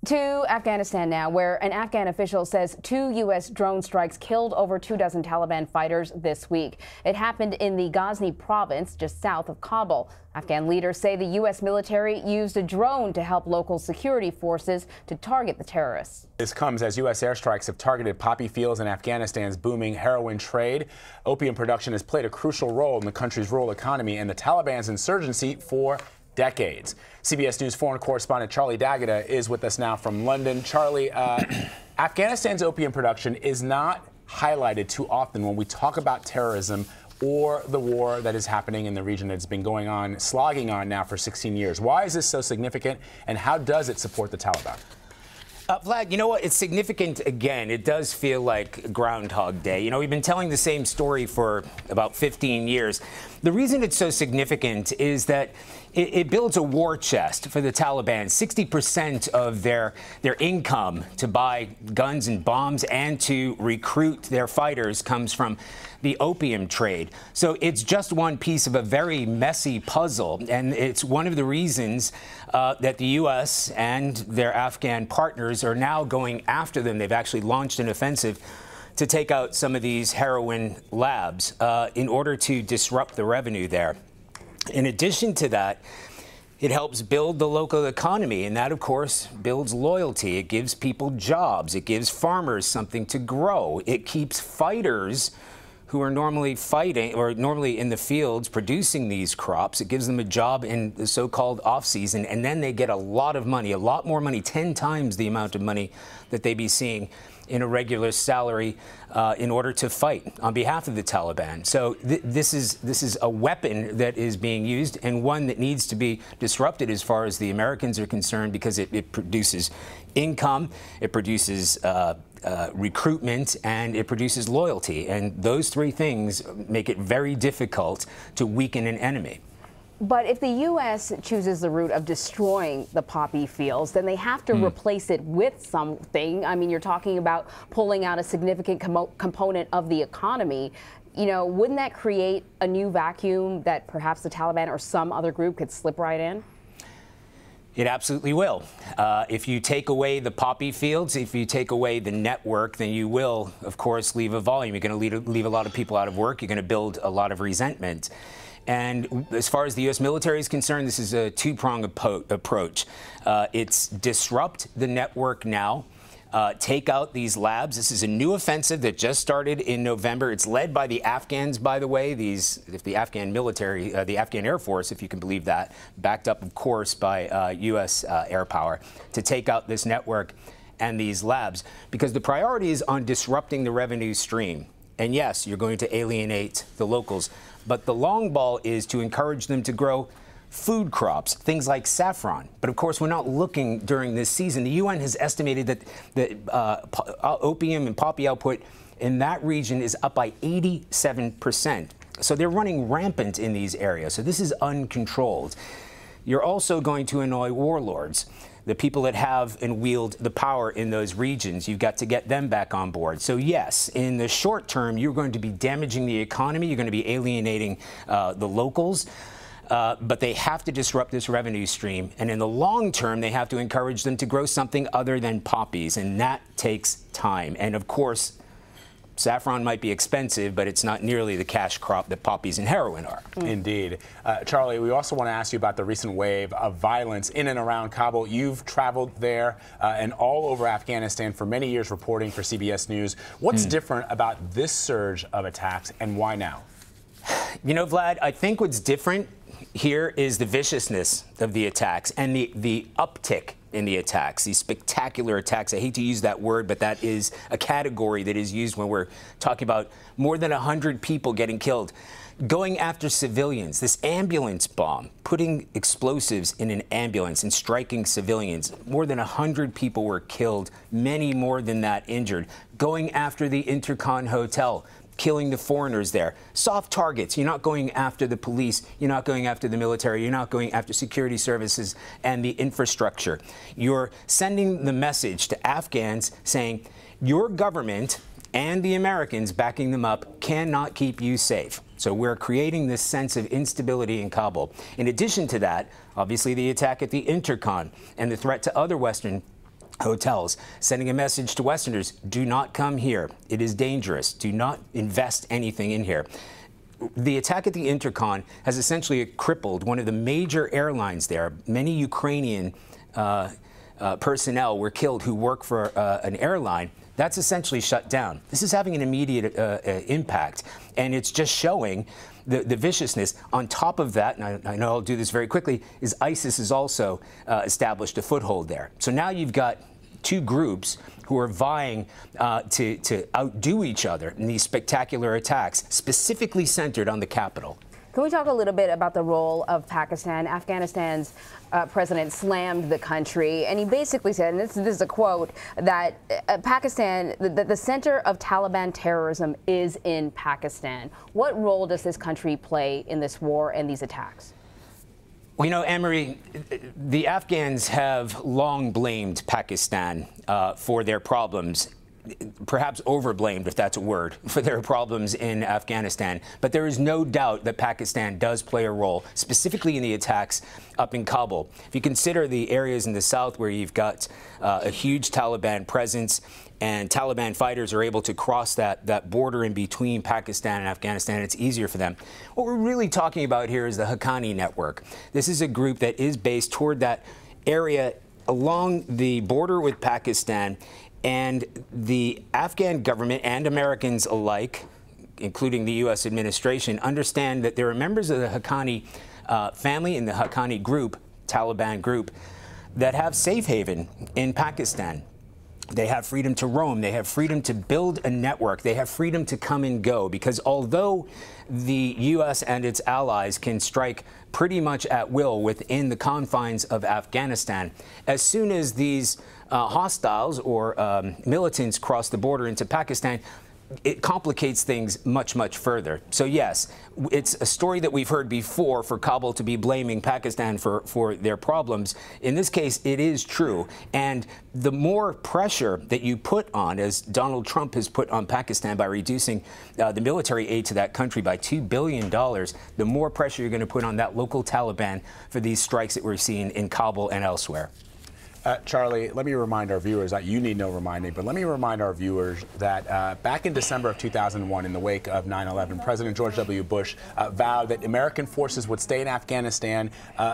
To Afghanistan now, where an Afghan official says 2 U.S. drone strikes killed over 24 Taliban fighters this week. It happened in the Ghazni province, just south of Kabul. Afghan leaders say the U.S. military used a drone to help local security forces to target the terrorists. This comes as U.S. airstrikes have targeted poppy fields in Afghanistan's booming heroin trade. Opium production has played a crucial role in the country's rural economy and the Taliban's insurgency for decades. CBS News foreign correspondent Charlie D'Agata is with us now from London. Charlie, Afghanistan's opium production is not highlighted too often when we talk about terrorism or the war that is happening in the region that's been going on, slogging on now for 16 years. Why is this so significant, and how does it support the Taliban? Vlad, you know what? It's significant again. It does feel like Groundhog Day. You know, we've been telling the same story for about 15 years. The reason it's so significant is that it builds a war chest for the Taliban. 60% of their income to buy guns and bombs and to recruit their fighters comes from the opium trade. So it's just one piece of a very messy puzzle, and it's one of the reasons that the U.S. and their Afghan partners are now going after them. They've actually launched an offensive to take out some of these heroin labs in order to disrupt the revenue there. In addition to that, it helps build the local economy, and that, of course, builds loyalty. It gives people jobs. It gives farmers something to grow. It keeps fighters who are normally fighting or normally in the fields producing these crops. It gives them a job in the so-called off-season, and then they get a lot of money, a lot more money, 10 times the amount of money that they'd be seeing in a regular salary in order to fight on behalf of the Taliban. So this is a weapon that is being used, and one that needs to be disrupted as far as the Americans are concerned, because it produces income, it produces recruitment, and it produces loyalty. And those three things make it very difficult to weaken an enemy. But if the U.S. chooses the route of destroying the poppy fields, then they have to replace it with something. I mean, you're talking about pulling out a significant component of the economy. You know, wouldn't that create a new vacuum that perhaps the Taliban or some other group could slip right in? It absolutely will. If you take away the poppy fields, if you take away the network, then you will, of course, leave a volume. You're going to leave a lot of people out of work. You're going to build a lot of resentment. And as far as the U.S. military is concerned, this is a two-pronged approach. It's disrupt the network now, take out these labs. This is a new offensive that just started in November. It's led by the Afghans, by the way, the Afghan military, the Afghan Air Force, if you can believe that, backed up, of course, by U.S. air power, to take out this network and these labs, because the priority is on disrupting the revenue stream. And yes, you're going to alienate the locals, but the long ball is to encourage them to grow food crops, things like saffron. But of course, we're not looking during this season. The UN has estimated that the opium and poppy output in that region is up by 87%. So they're running rampant in these areas. So this is uncontrolled. You're also going to annoy warlords, the people that have and wield the power in those regions. You've got to get them back on board. So yes, in the short term, you're going to be damaging the economy. You're going to be alienating the locals. But they have to disrupt this revenue stream. And in the long term, they have to encourage them to grow something other than poppies. And that takes time. And of course, saffron might be expensive, but it's not nearly the cash crop that poppies and heroin are. Indeed. Charlie, we also want to ask you about the recent wave of violence in and around Kabul. You've traveled there and all over Afghanistan for many years reporting for CBS News. What's different about this surge of attacks, and why now? You know, Vlad, I think what's different here is the viciousness of the attacks and the uptick in the attacks, these spectacular attacks. I hate to use that word, but that is a category that is used when we're talking about more than 100 people getting killed. Going after civilians, this ambulance bomb, putting explosives in an ambulance and striking civilians. More than 100 people were killed, many more than that injured. Going after the Intercon Hotel, killing the foreigners there. Soft targets. You're not going after the police. You're not going after the military. You're not going after security services and the infrastructure. You're sending the message to Afghans saying your government and the Americans backing them up cannot keep you safe. So we're creating this sense of instability in Kabul. In addition to that, obviously the attack at the Intercon and the threat to other Western hotels, sending a message to Westerners: do not come here. It is dangerous. Do not invest anything in here. The attack at the Intercon has essentially crippled one of the major airlines there. Many Ukrainian personnel were killed who work for an airline. That's essentially shut down. This is having an immediate impact, and it's just showing the viciousness. On top of that, and I know I'll do this very quickly, is ISIS has also established a foothold there. So now you've got two groups who are vying to outdo each other in these spectacular attacks, specifically centered on the capital. Can we talk a little bit about the role of Pakistan? Afghanistan's president slammed the country, and he basically said, and this is a quote, that Pakistan, the center of Taliban terrorism is in Pakistan. What role does this country play in this war and these attacks? Well, you know, Anne-Marie, the Afghans have long blamed Pakistan for their problems, perhaps overblamed, if that's a word, for their problems in Afghanistan. But there is no doubt that Pakistan does play a role, specifically in the attacks up in Kabul. If you consider the areas in the south where you've got a huge Taliban presence, and Taliban fighters are able to cross that border in between Pakistan and Afghanistan, it's easier for them. What we're really talking about here is the Haqqani network. This is a group that is based toward that area along the border with Pakistan. And the Afghan government and Americans alike, including the U.S. administration, understand that there are members of the Haqqani family and the Haqqani group, Taliban group, that have safe haven in Pakistan. They have freedom to roam. They have freedom to build a network. They have freedom to come and go, because although the U.S. and its allies can strike pretty much at will within the confines of Afghanistan, as soon as these hostiles or militants cross the border into Pakistan, it complicates things much, much further. So yes, it's a story that we've heard before for Kabul to be blaming Pakistan for their problems. In this case, it is true. And the more pressure that you put on, as Donald Trump has put on Pakistan by reducing the military aid to that country by $2 billion, the more pressure you're going to put on that local Taliban for these strikes that we're seeing in Kabul and elsewhere. Charlie, let me remind our viewers that you need no reminding, but let me remind our viewers that back in December of 2001, in the wake of 9/11, President George W. Bush vowed that American forces would stay in Afghanistan.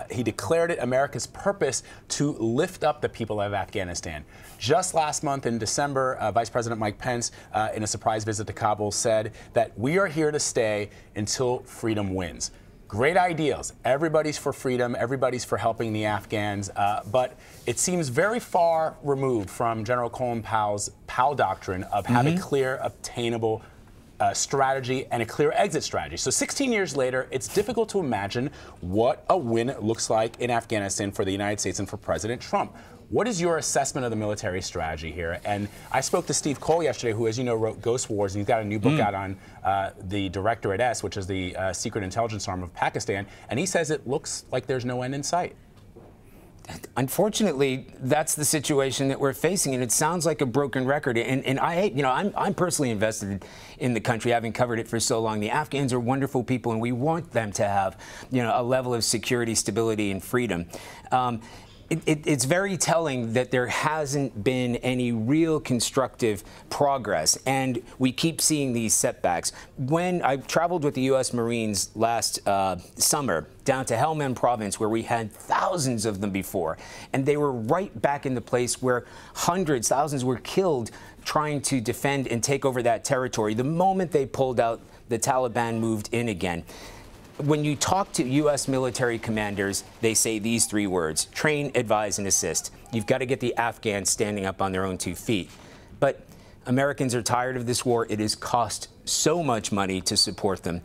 He declared it America's purpose to lift up the people of Afghanistan. Just last month in December, Vice President Mike Pence, in a surprise visit to Kabul, said that we are here to stay until freedom wins. Great ideals. Everybody's for freedom. Everybody's for helping the Afghans. But it seems very far removed from General Colin Powell's Powell doctrine of having a clear, obtainable strategy and a clear exit strategy. So 16 years later, it's difficult to imagine what a win looks like in Afghanistan for the United States and for President Trump. What is your assessment of the military strategy here? And I spoke to Steve Cole yesterday, who, as you know, wrote Ghost Wars, and he's got a new book out on the Directorate S, which is the secret intelligence arm of Pakistan, and he says it looks like there's no end in sight. Unfortunately, that's the situation that we're facing, and it sounds like a broken record. And I'm personally invested in the country, having covered it for so long. The Afghans are wonderful people, and we want them to have, a level of security, stability, and freedom. It's very telling that there hasn't been any real constructive progress, and we keep seeing these setbacks. When I traveled with the U.S. Marines last summer down to Helmand province, where we had thousands of them before, and they were right back in the place where hundreds, thousands were killed trying to defend and take over that territory. The moment they pulled out, the Taliban moved in again. When you talk to U.S. military commanders, they say these three words: train, advise, and assist. You've got to get the Afghans standing up on their own 2 feet. But Americans are tired of this war. It has cost so much money to support them.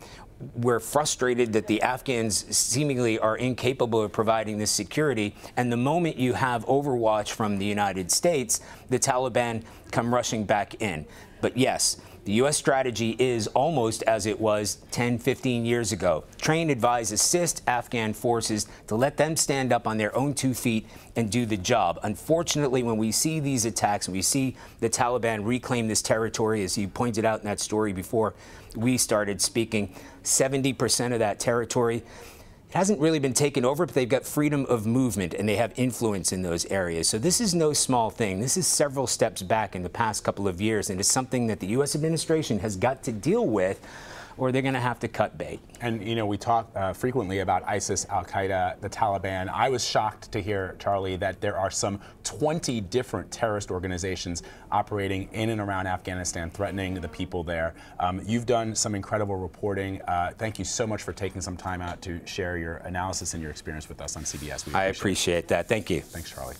We're frustrated that the Afghans seemingly are incapable of providing this security. And the moment you have overwatch from the United States, the Taliban come rushing back in. But yes, the U.S. strategy is almost as it was 10, 15 years ago. Train, advise, assist Afghan forces to let them stand up on their own 2 feet and do the job. Unfortunately, when we see these attacks, and we see the Taliban reclaim this territory, as you pointed out in that story before we started speaking, 70% of that territory, it hasn't really been taken over, but they've got freedom of movement and they have influence in those areas. So this is no small thing. This is several steps back in the past couple of years, and it's something that the U.S. administration has got to deal with, or they're going to have to cut bait. And, you know, we talk frequently about ISIS, Al-Qaeda, the Taliban. I was shocked to hear, Charlie, that there are some 20 different terrorist organizations operating in and around Afghanistan, threatening the people there. You've done some incredible reporting. Thank you so much for taking some time out to share your analysis and your experience with us on CBS. I appreciate that. Thank you. Thanks, Charlie.